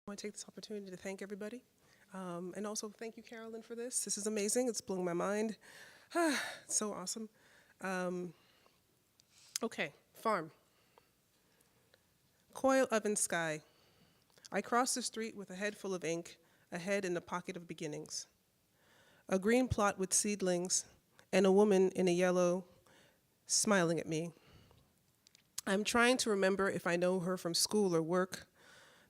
I want to take this opportunity to thank everybody. And also thank you, Carolyn, for this. This is amazing. It's blowing my mind. It's so awesome. Um, okay, farm. Coil oven sky. I cross the street with a head full of ink, a head in the pocket of beginnings. A green plot with seedlings, and a woman in a yellow smiling at me. I'm trying to remember if I know her from school or work.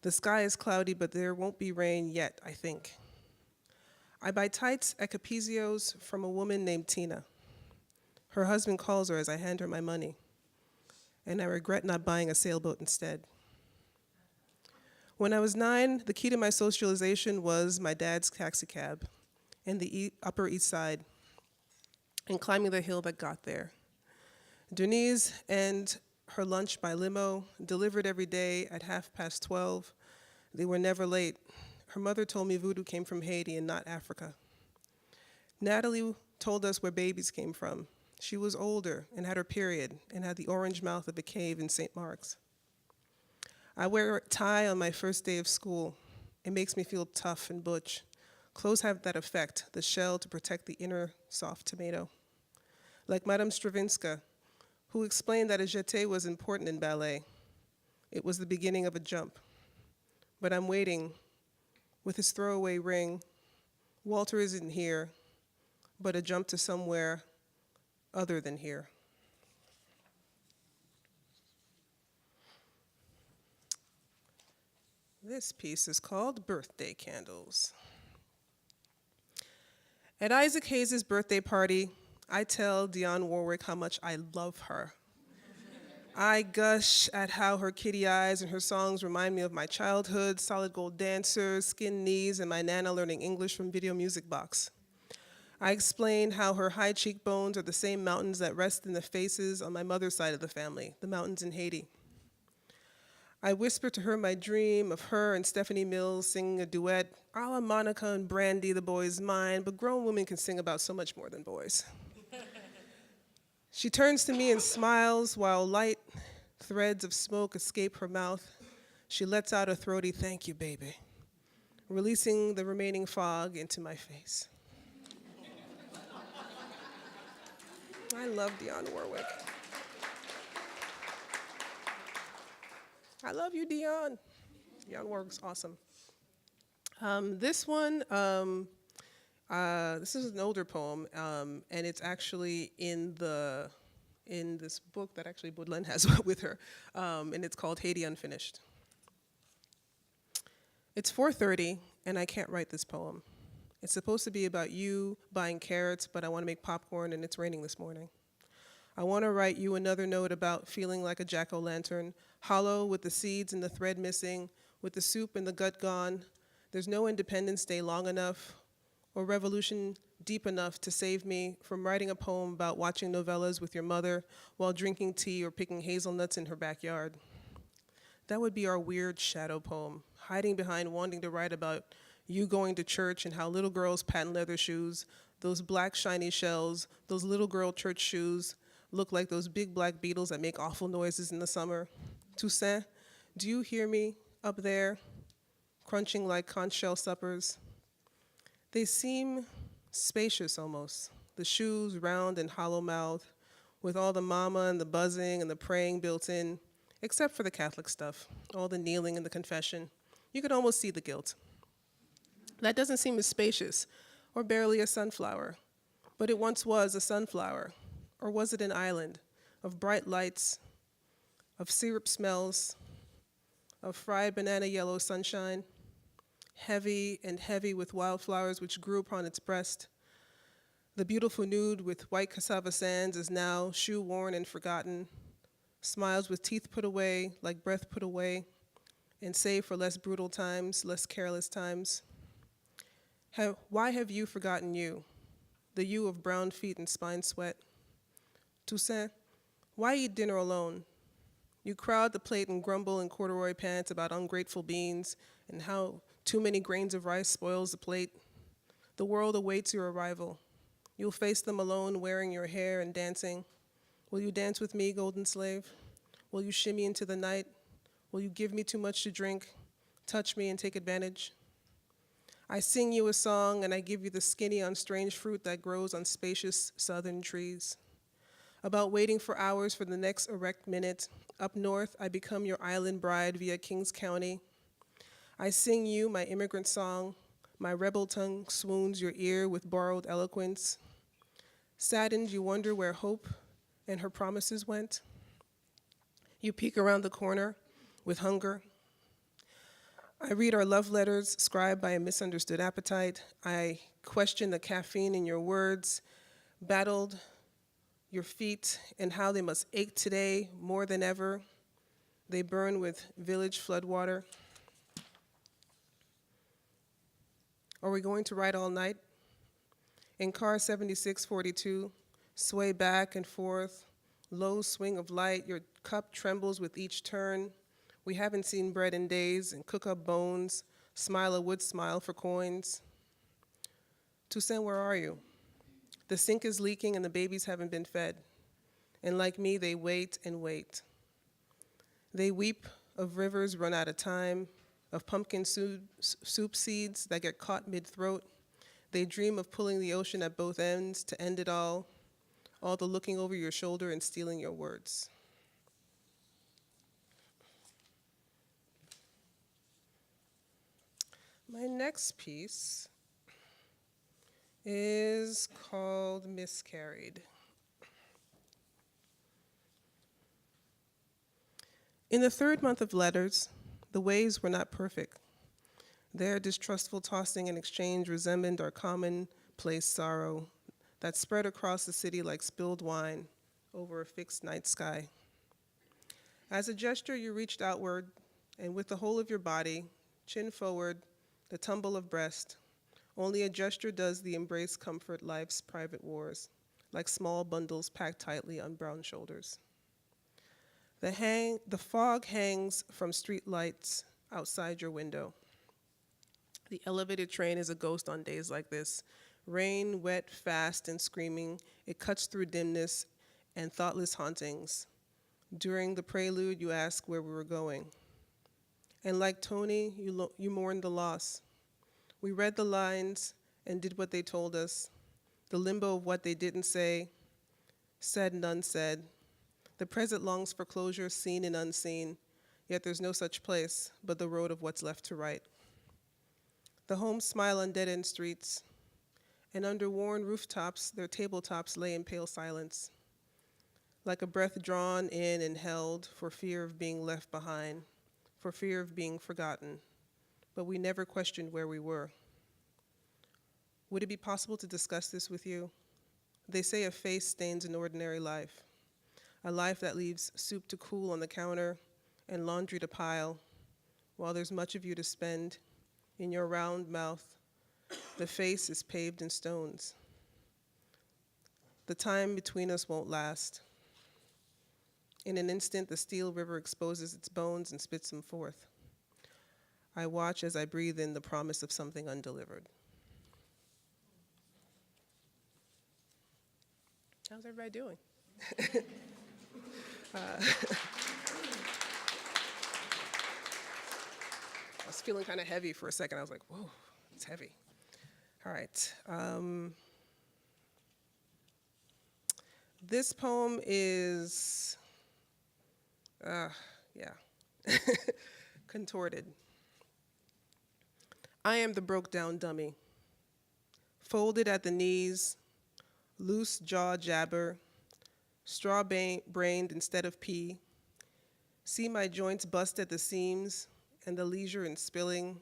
The sky is cloudy, but there won't be rain yet, I think. I buy tights at Capizio's from a woman named Tina. Her husband calls her as I hand her my money, and I regret not buying a sailboat instead. When I was 9, the key to my socialization was my dad's taxicab in the Upper East Side and climbing the hill that got there. Denise and her lunch by limo, delivered every day at 12:30. They were never late. Her mother told me voodoo came from Haiti and not Africa. Natalie told us where babies came from. She was older and had her period and had the orange mouth of a cave in St. Mark's. I wear a tie on my first day of school. It makes me feel tough and butch. Clothes have that effect, the shell to protect the inner soft tomato. Like Madame Stravinsky, who explained that a jeté was important in ballet. It was the beginning of a jump. But I'm waiting with his throwaway ring. Walter isn't here, but a jump to somewhere other than here. This piece is called Birthday Candles. At Isaac Hayes' birthday party, I tell Dionne Warwick how much I love her. I gush at how her kitty eyes and her songs remind me of my childhood, solid gold dancers, skin knees, and my Nana learning English from Video Music Box. I explain how her high cheekbones are the same mountains that rest in the faces on my mother's side of the family, the mountains in Haiti. I whisper to her my dream of her and Stephanie Mills singing a duet, a la Monica and Brandy, the boy's mine, but grown women can sing about so much more than boys. She turns to me and smiles while light threads of smoke escape her mouth. She lets out a throaty, "Thank you, baby," releasing the remaining fog into my face. I love Dionne Warwick. I love you, Dionne. Dionne Warwick's awesome. This one, this is an older poem, and it's actually in this book that actually Baudelaire has with her, and it's called Haiti Unfinished. It's 4:30, and I can't write this poem. It's supposed to be about you buying carrots, but I want to make popcorn, and it's raining this morning. I want to write you another note about feeling like a jack-o'-lantern, hollow with the seeds and the thread missing, with the soup and the gut gone. There's no Independence Day long enough or revolution deep enough to save me from writing a poem about watching novellas with your mother while drinking tea or picking hazelnuts in her backyard. That would be our weird shadow poem, hiding behind wanting to write about you going to church and how little girls' patent leather shoes, those black shiny shells, those little girl church shoes, look like those big black beetles that make awful noises in the summer. Toussaint, do you hear me up there, crunching like conch shell suppers? They seem spacious almost, the shoes round and hollow-mouthed, with all the mama and the buzzing and the praying built in, except for the Catholic stuff, all the kneeling and the confession. You could almost see the guilt. That doesn't seem as spacious, or barely a sunflower, but it once was a sunflower. Or was it an island of bright lights, of syrup smells, of fried banana yellow sunshine, heavy and heavy with wildflowers which grew upon its breast? The beautiful nude with white cassava sands is now shoe-worn and forgotten, smiles with teeth put away, like breath put away, and saved for less brutal times, less careless times. Why have you forgotten you, the you of brown feet and spine sweat? Toussaint, why eat dinner alone? You crowd the plate and grumble in corduroy pants about ungrateful beans and how too many grains of rice spoils the plate. The world awaits your arrival. You'll face them alone, wearing your hair and dancing. Will you dance with me, golden slave? Will you shimmy into the night? Will you give me too much to drink? touch me and take advantage. I sing you a song and I give you the skinny on strange fruit that grows on spacious southern trees. About waiting for hours for the next erect minute. Up north, I become your island bride via Kings County. I sing you my immigrant song. My rebel tongue swoons your ear with borrowed eloquence. Saddened, you wonder where hope and her promises went. You peek around the corner with hunger. I read our love letters scribed by a misunderstood appetite. I question the caffeine in your words, battled your feet and how they must ache today more than ever. They burn with village floodwater. Are we going to ride all night? In car 7642, sway back and forth, low swing of light, your cup trembles with each turn. We haven't seen bread in days and cook up bones, smile a wood smile for coins. Toussaint, where are you? The sink is leaking and the babies haven't been fed. And like me, they wait and wait. They weep of rivers run out of time, of pumpkin soup seeds that get caught mid-throat. They dream of pulling the ocean at both ends to end it all the looking over your shoulder and stealing your words. My next piece is called Miscarried. In the third month of letters, the waves were not perfect. Their distrustful tossing and exchange resembled our commonplace sorrow that spread across the city like spilled wine over a fixed night sky. As a gesture, you reached outward, and with the whole of your body, chin forward, the tumble of breast, only a gesture does the embrace comfort life's private wars, like small bundles packed tightly on brown shoulders. The fog hangs from street lights outside your window. The elevated train is a ghost on days like this. Rain, wet, fast, and screaming, it cuts through dimness and thoughtless hauntings. During the prelude, you ask where we were going. And like Tony, you mourned the loss. We read the lines and did what they told us, the limbo of what they didn't say, said and unsaid. The present longs for closure, seen and unseen, yet there's no such place but the road of what's left to right. The homes smile on dead-end streets, and under worn rooftops, their tabletops lay in pale silence, like a breath drawn in and held for fear of being left behind, for fear of being forgotten. But we never questioned where we were. Would it be possible to discuss this with you? They say a face stains an ordinary life, a life that leaves soup to cool on the counter and laundry to pile, while there's much of you to spend. In your round mouth, the face is paved in stones. The time between us won't last. In an instant, the steel river exposes its bones and spits them forth. I watch as I breathe in the promise of something undelivered. How's everybody doing? I was feeling kind of heavy for a second. I was like, whoa, it's heavy. All right. This poem is, contorted. I am the broke down dummy, folded at the knees, loose jaw jabber, straw-brained instead of pea. See my joints bust at the seams and the leisure in spilling.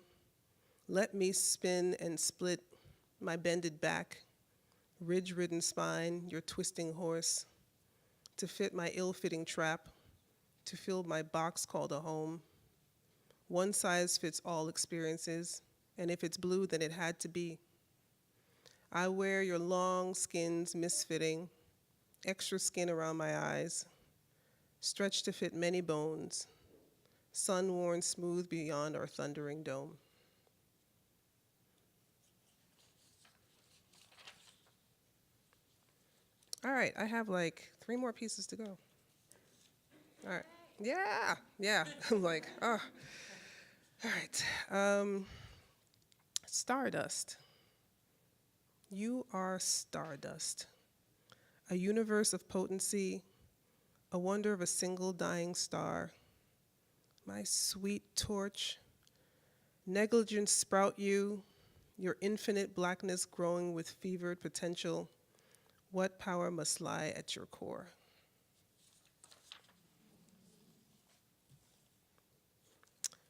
Let me spin and split my bended back, ridge-ridden spine, your twisting horse, to fit my ill-fitting trap, to fill my box called a home. One size fits all experiences, and if it's blue, then it had to be. I wear your long skins misfitting, extra skin around my eyes, stretched to fit many bones, sun-worn smooth beyond our thundering dome. All right, I have like 3 more pieces to go. All right, yeah. I'm like, oh. All right. Stardust. You are stardust. A universe of potency, a wonder of a single dying star. My sweet torch, negligence sprout you, your infinite blackness growing with fevered potential. What power must lie at your core?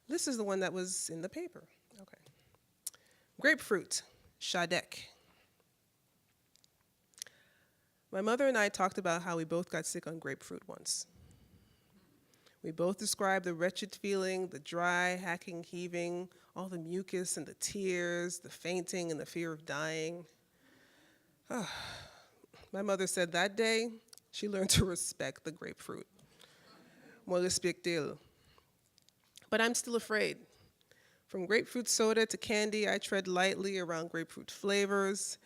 This is the one that was in the paper. Okay. Grapefruit, Shadek. My mother and I talked about how we both got sick on grapefruit once. We both described the wretched feeling, the dry, hacking, heaving, all the mucus and the tears, the fainting and the fear of dying. My mother said that day she learned to respect the grapefruit. Moi respecte-le. But I'm still afraid. From grapefruit soda to candy, I tread lightly around grapefruit flavors.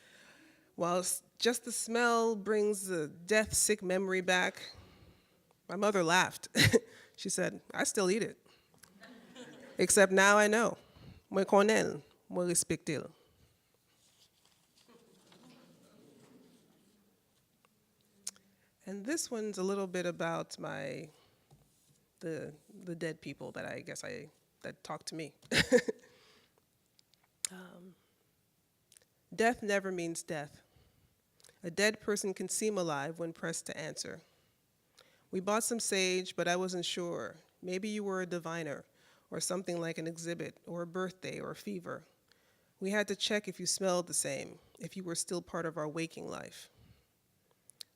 While just the smell brings the death-sick memory back, my mother laughed. She said, I still eat it. Except now I know. Moi connais, moi respecte-le. And this one's a little bit about the dead people that that talk to me. Death never means death. A dead person can seem alive when pressed to answer. We bought some sage, but I wasn't sure. Maybe you were a diviner, or something like an exhibit, or a birthday, or a fever. We had to check if you smelled the same, if you were still part of our waking life.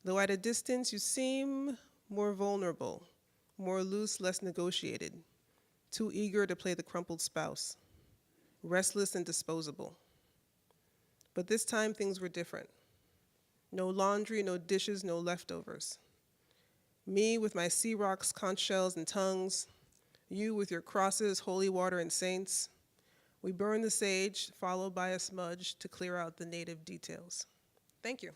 Though at a distance you seem more vulnerable, more loose, less negotiated, too eager to play the crumpled spouse, restless and disposable. But this time things were different. No laundry, no dishes, no leftovers. Me with my sea rocks, conch shells, and tongues. You with your crosses, holy water, and saints. We burn the sage, followed by a smudge to clear out the native details. Thank you.